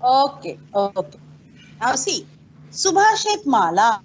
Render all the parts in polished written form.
Okay, okay. Now see, Subhashit Mala.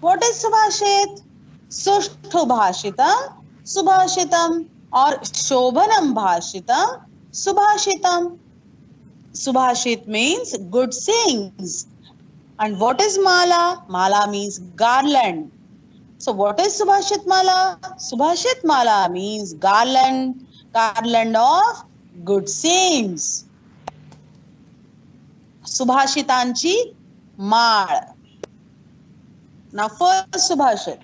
What is Subhashit? Sushtu Bhashitam, Subhashitam, or Shobhanam Bhashitam, Subhashitam. Subhashit means good sayings. And what is Mala? Mala means garland. So what is Subhashit Mala? Subhashit Mala means garland of good sayings. Subhashitanchi माळ. Now first Subhashit.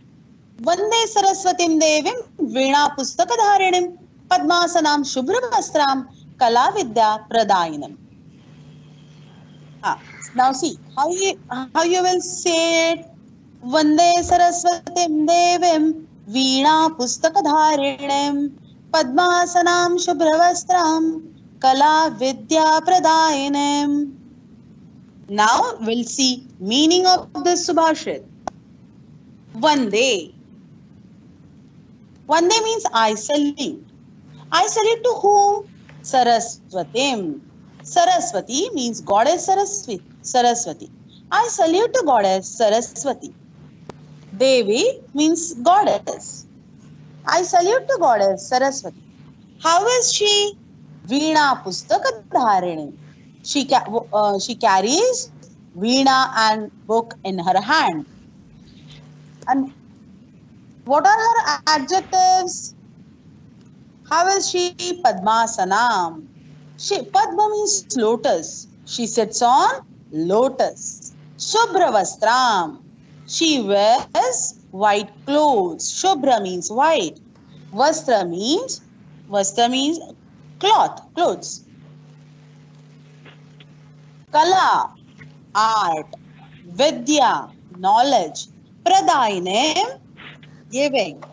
वंदे सरस्वतीं देवीं वीणा पुस्तकधारिणीं पद्मासनां शुभ्रवस्त्रां कला विद्या प्रदायिनीं. Now see how you will say it. वंदे सरस्वतीं देवीं वीणा पुस्तकधारिणीं पद्मासनां शुभ्रवस्त्रां कला विद्या प्रदायिनीं. Now we'll see meaning of this Subhashit. Vande. Vande means I salute. I salute to whom? Saraswatim. Saraswati means goddess Saraswati. I salute to goddess Saraswati. Devi means goddess. I salute to goddess Saraswati. How is she? Veena Pustakadharini. She carries Veena and book in her hand. And what are her adjectives? How is she? Padmasanam. Padma means lotus. She sits on lotus. Shubhravastram. She wears white clothes. Shubhra means white. Vastra means clothes. Kala, art. Vidya, knowledge. Pradayinem, giving.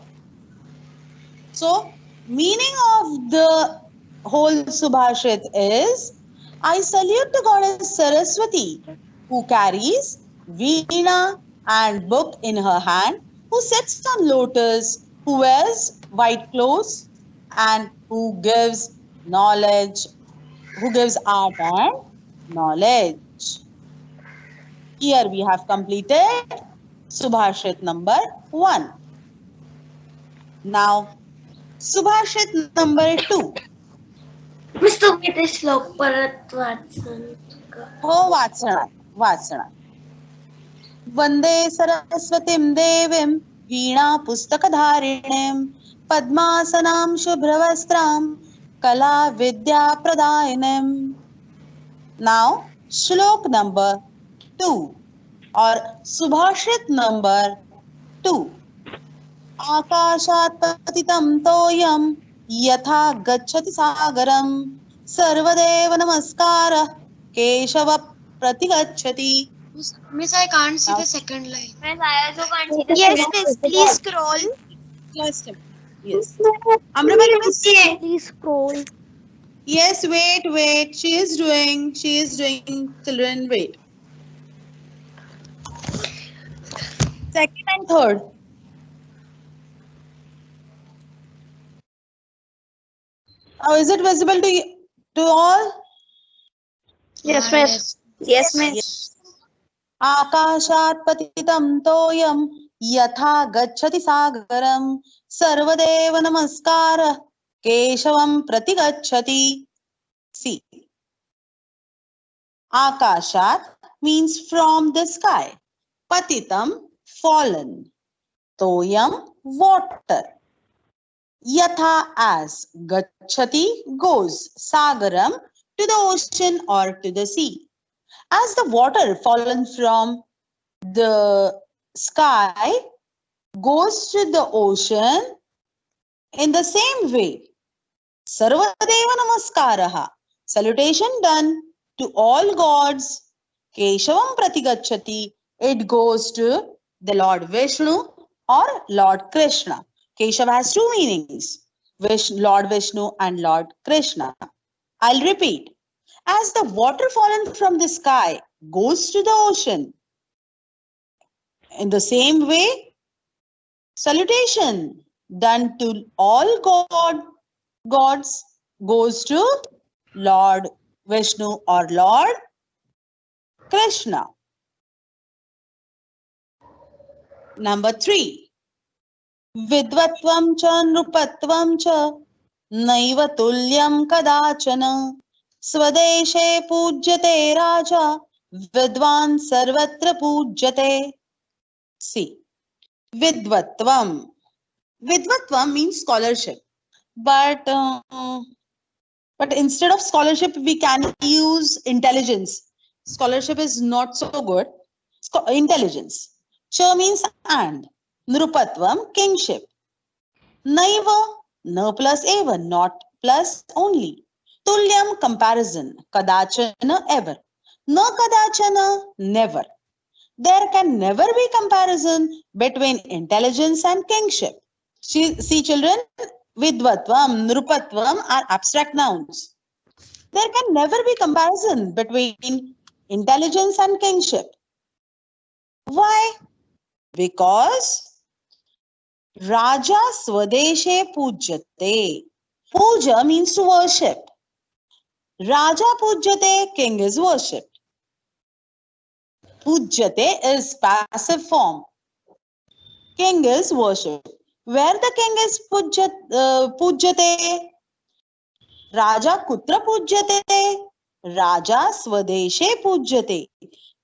So, meaning of the whole Subhashit is, I salute the goddess Saraswati, who carries veena and book in her hand, who sits on lotus, who wears white clothes, and who gives knowledge, who gives art and knowledge. Here we have completed Subhashit number 1. Now, Subhashit number 2. Miss तुम्ही ते श्लोक परत वाचन हो वाचणार. वंदे सरस्वतीं देवीं वीणा पुस्तकधारिणीं पद्मासनां शुभ्रवस्त्रां कला विद्या प्रदायिनीं. Now, श्लोक number 2 or Subhashit number 2. आकाशात् पतितं तोयं यथा गच्छति सागरं सर्वदेव नमस्कारः Keshav प्रतिगच्छति. Miss, I can't see the second line. Miss, I also can't see the Yes, second miss, please scroll. First, yes. Amrapali, miss, Please scroll. yes, wait. She is doing. Children, wait. Second and third. Now, is it visible to all? Yes, miss. Yes, miss. आकाशात् पतितं तोयं यथा गच्छति सागरं सर्वदेव नमस्कारः केशवं प्रतिगच्छति. See, आकाशात् means from the sky, patitam fallen, toyam water, yatha as, gachati goes, sagaram to the ocean or to the sea. As the water fallen from the sky goes to the ocean, in the same way, Sarvadeva Namaskaraha, salutation done to all gods, Keshavam Pratigachati, it goes to the Lord Vishnu or Lord Krishna. Keshava has two meanings, Lord Vishnu and Lord Krishna. I'll repeat. As the water fallen from the sky goes to the ocean, in the same way, salutation done to all gods goes to Lord Vishnu or Lord Krishna. Number 3. Vidvatvam cha nrupatvam cha naiva tulyam kadachana swadeshe pujyate raja vidvan sarvatra pujyate. See, vidvatvam. Vidvatvam means scholarship, but instead of scholarship we can use intelligence. Scholarship is not so good. Intelligence. Cha means and. Nrupatvam, kingship. Naiva, na plus eva, not plus only. Tulyam, comparison. Kadachana, ever. Na kadachana, never. There can never be comparison between intelligence and kingship. See children, vidvatvam, nrupatvam are abstract nouns. There can never be comparison between intelligence and kingship. Why? Because Raja Swadeshe Pujyate. Puja means to worship. Raja Pujyate, king is worshipped. Pujyate is passive form. King is worshipped. Where the king is Pujyate? Raja Kutra Pujyate? Raja Swadeshe Pujyate.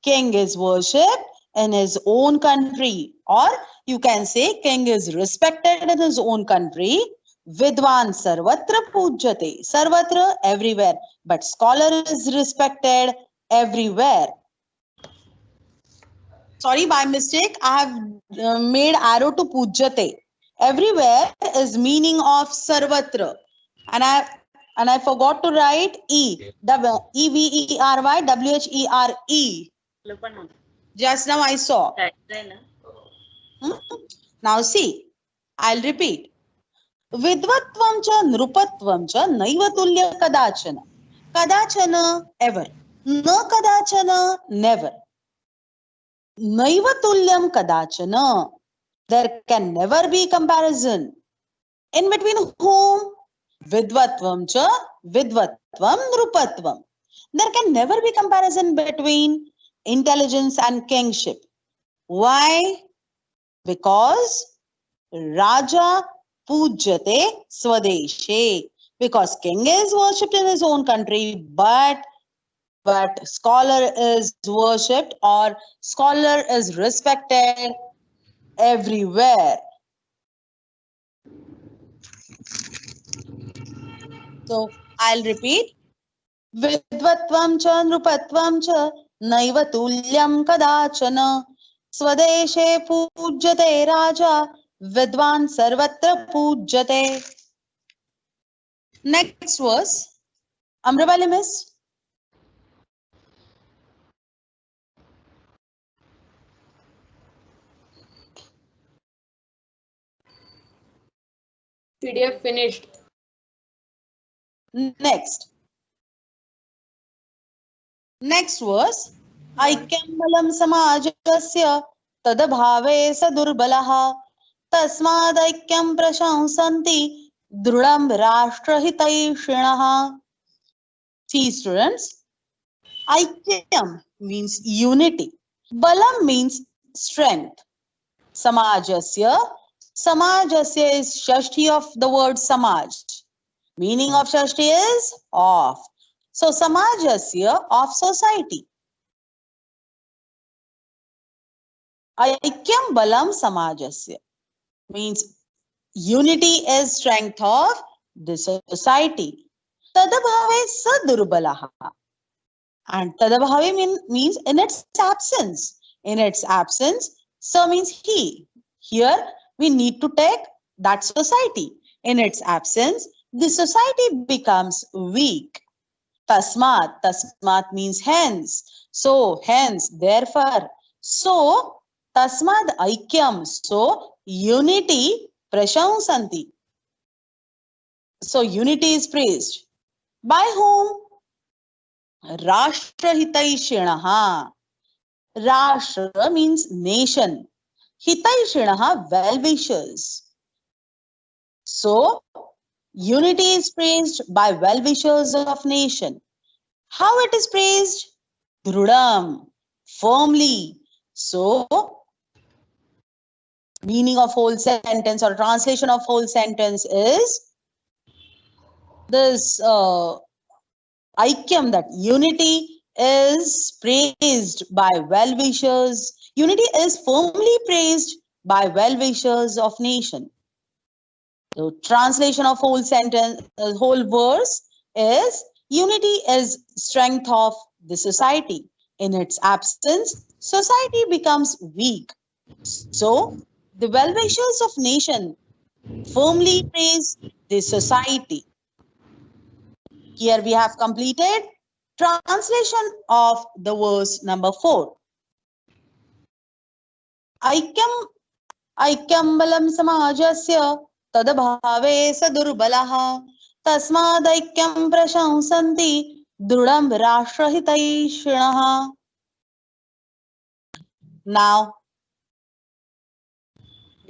King is worshipped in his own country, or you can say king is respected in his own country. Vidwan sarvatra pujyate. Sarvatra, everywhere, but scholar is respected everywhere. Sorry, by mistake I have made arrow to pujyate. Everywhere is meaning of sarvatra, and I forgot to write E-V-E-R-Y-W-H-E-R-E. Just now I saw. Now see, I'll repeat. Vidvatvam cha nrupatvam cha naiva tulya kadachana. Kadachana, ever. Na kadachana, never. Naiva tulyam kadachana. There can never be comparison. In between whom? Vidvatvam cha, vidvatvam, nrupatvam. There can never be comparison between intelligence and kingship. Why? Because Raja Pujyate Swadeshe. Because king is worshipped in his own country, but scholar is worshipped, or scholar is respected everywhere. So I'll repeat. Vidvatvam cha nrupatvam cha naiva tulyam kadachana swadeshe pujyate raja vidvan sarvatra pujyate. Next verse. Amravali miss. PDF finished. Next verse. Aikyam balam samajasya tadabhave sadurbalah tasmad aikyam prashansanti drudam rashtrahitaishinah. See students, Aikyam means unity. Balam means strength. Samajasya is Shashti of the word Samaj. Meaning of Shashti is of. So Samajasya, of society. Aikyam balam samajasya means unity is strength of the society. Tadabhave sadurbalaha. And tadabhave means in its absence. In its absence, sa means he. Here we need to take that society. In its absence, the society becomes weak. Tasmat means hence. So, hence, therefore. So, tasmad aikyam. So, unity prashansanti. So, unity is praised. By whom? Rashtrahitaishinaha. Rashtra means nation. Hitaishinaha, well-wishers. So, unity is praised by well-wishers of nation. How it is praised? Drudam. firmly. So, meaning of whole sentence or translation of whole sentence is this Aikyam, that unity is praised by well-wishers. Unity is firmly praised by well-wishers of nation. So translation of whole sentence, whole verse is unity is strength of the society. In its absence, society becomes weak. So the well-wishers of nation firmly praise the society. Here we have completed translation of the verse number 4. Aikyam Aikyam balam samajasya tadabhave sadurbalah tasmadaikyam prashansanti drudam rashtrahitaishinah. Now,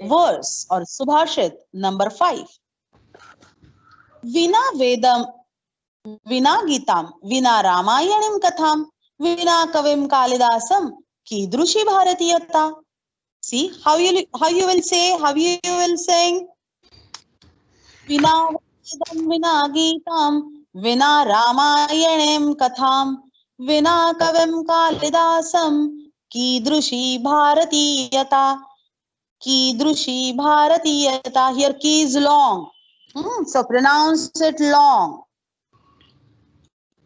verse or subhashit number 5. Vina Vedam, Vina Gitam, Vina Ramayanim Katham, Vina Kavim Kalidasam, Kidrushi Bharatiyata. See how you will say, how you will sing. Vina Vedam, Vina Gitam, Vina Ramayanim Katham, Vina Kavim Kalidasam, Kidrushi Bharatiyata. Kidrushi Bharatiyata. Here ki is long. So pronounce it long.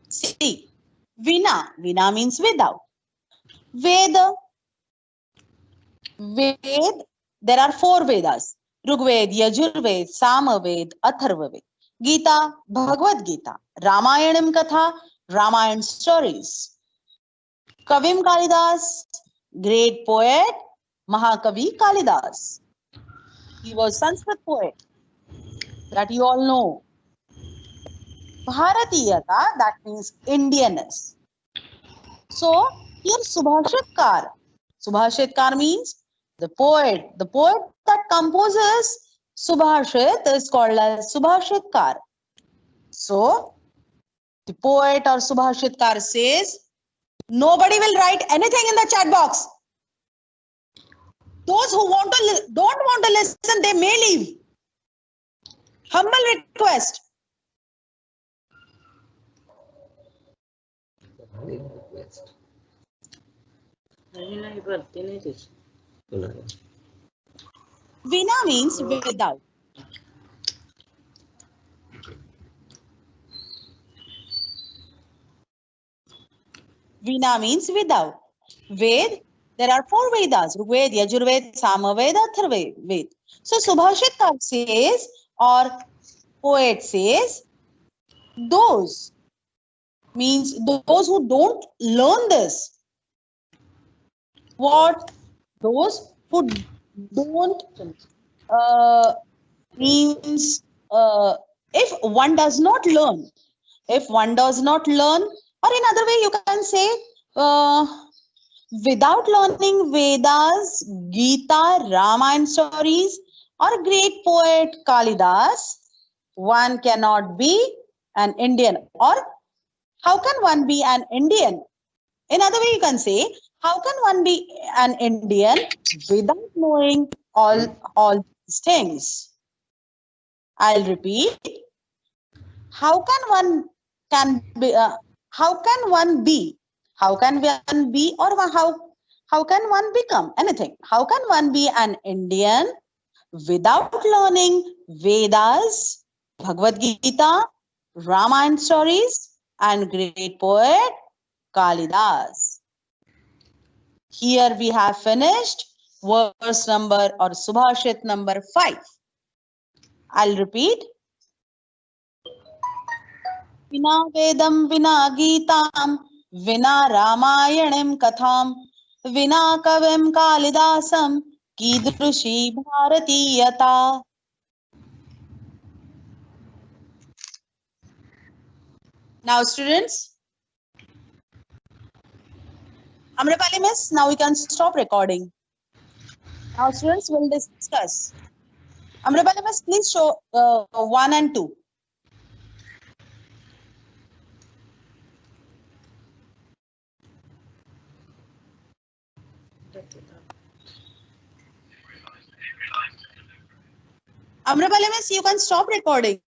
See, Vina. Vina means without. Veda. Ved. There are 4 Vedas. Rigved, Yajurved, Samaved, Atharvaved. Gita, Bhagavad Gita. Ramayanam Katha, Ramayan stories. Kavim Kalidas, great poet, Mahakavi Kalidas. He was Sanskrit poet that you all know. Bharatiyata, that means Indianness. So here Subhashitkar. Subhashitkar means the poet. The poet that composes Subhashit is called as Subhashitkar. So the poet or Subhashitkar says, nobody will write anything in the chat box. Those who don't want to listen, they may leave. Humble request. Vina means without. Vina means without. Ved, there are 4 Vedas. Rigved, Yajurved, Samaved, Atharvaved. So Subhashitkar says, or poet says, those means those who don't learn this. What? Those who don't means if one does not learn, or in other way you can say without learning Vedas, Gita, Ramayana stories or great poet Kalidas, one cannot be an Indian. Or how can one be an Indian? In other way you can say, how can one be an Indian without knowing all these things? I'll repeat. How can one be or how can one become anything? How can one be an Indian without learning Vedas, Bhagavad Gita, Ramayana stories and great poet Kalidas? Here we have finished verse number or Subhashit number 5. I'll repeat. Vina Vedam, Vina Gitam, Vina Ramayanam Katham, Vina Kavim Kalidasam, Kidrushi Bharatiyata. Now students, Amrapali miss, now we can stop recording. Now students will discuss. Amrapali miss, please show 1 and 2. Amrapali miss, you can stop recording.